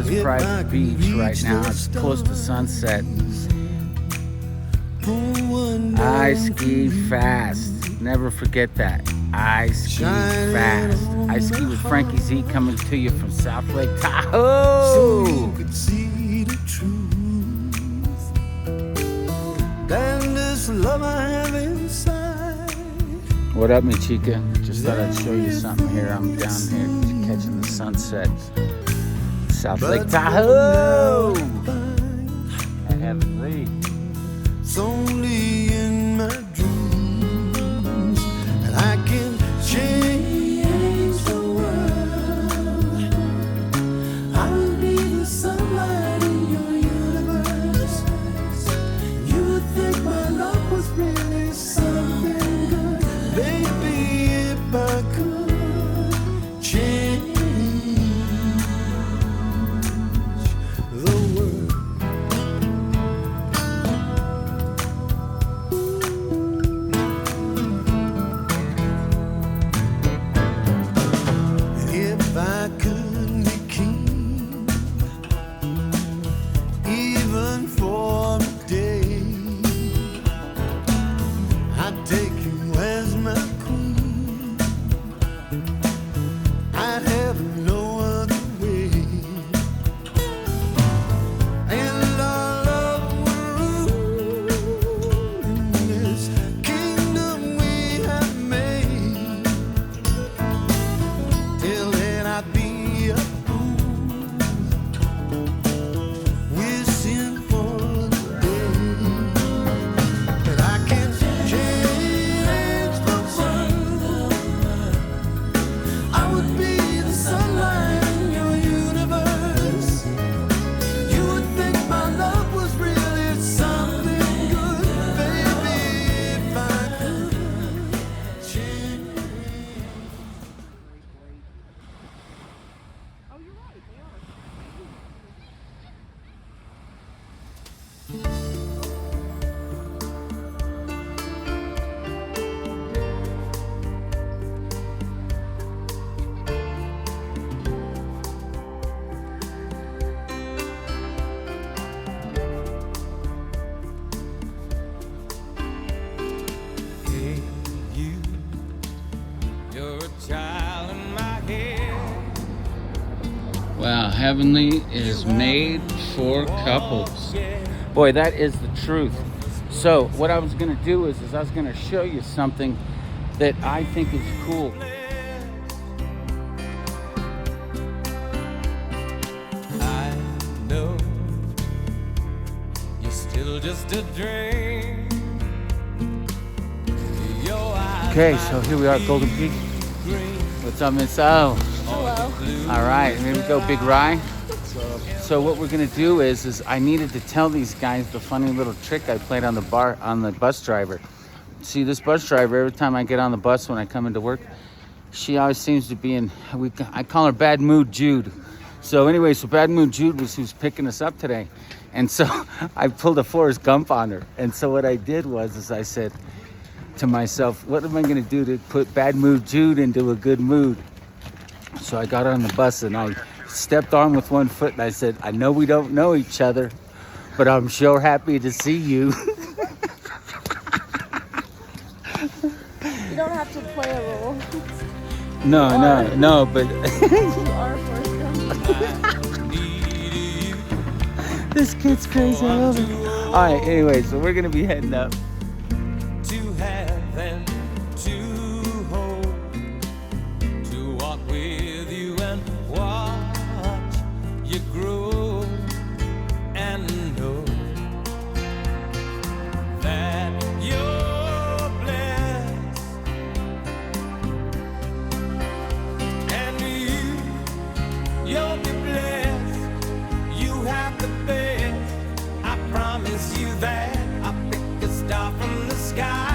this private beach right now. It's close to sunset. I ski fast. Never forget that. I ski fast. I ski with Frankie Z coming to you from South Lake Tahoe. So you could see the truth. And this love I have inside. What up, mi chica? Just thought I'd show you something here. I'm down here catching the sunset. South Lake Tahoe. I haven't leave. It's only in my dreams that I can change the world. I will be the sunlight in your universe. You would think my love was really something good. Baby, if I could change the world. If I could be king, even for a day, I'd take you as my queen. I'd have no other way. And our love would rule in this kingdom we have made. Till then I'd be a fool, wishing for the day that I can change the world. I would be the sunlight in your universe. You would think my love was really something good, baby, if I could change. Hey, you're a child in my head. Wow, Heavenly is made for couples. Boy, that is the truth. So what I was gonna do is I was gonna show you something that I think is cool. I know you're still just a dream. Your eyes Okay, so here we are at Golden Peak. What's up, Miss O? Hello. All right, here we go, Big Rye. So what we're gonna do is I needed to tell these guys the funny little trick I played on the bus driver. See, this bus driver, every time I get on the bus when I come into work, she always seems to be in, I call her Bad Mood Jude. So anyway, so Bad Mood Jude was who's picking us up today. And so I pulled a Forrest Gump on her. And so what I did was I said to myself, what am I gonna do to put Bad Mood Jude into a good mood? So I got on the bus and I stepped on with one foot and I said, I know we don't know each other, but I'm sure happy to see you. You don't have to play a role. No, but You are Forrest Gump. this kid's crazy. I love it. All right, anyway, so we're gonna be heading up. to have and to hold, to walk with you and watch you grow and know that you're blessed and you'll be blessed. You have the best. I promise you that. I'll pick a star from the sky.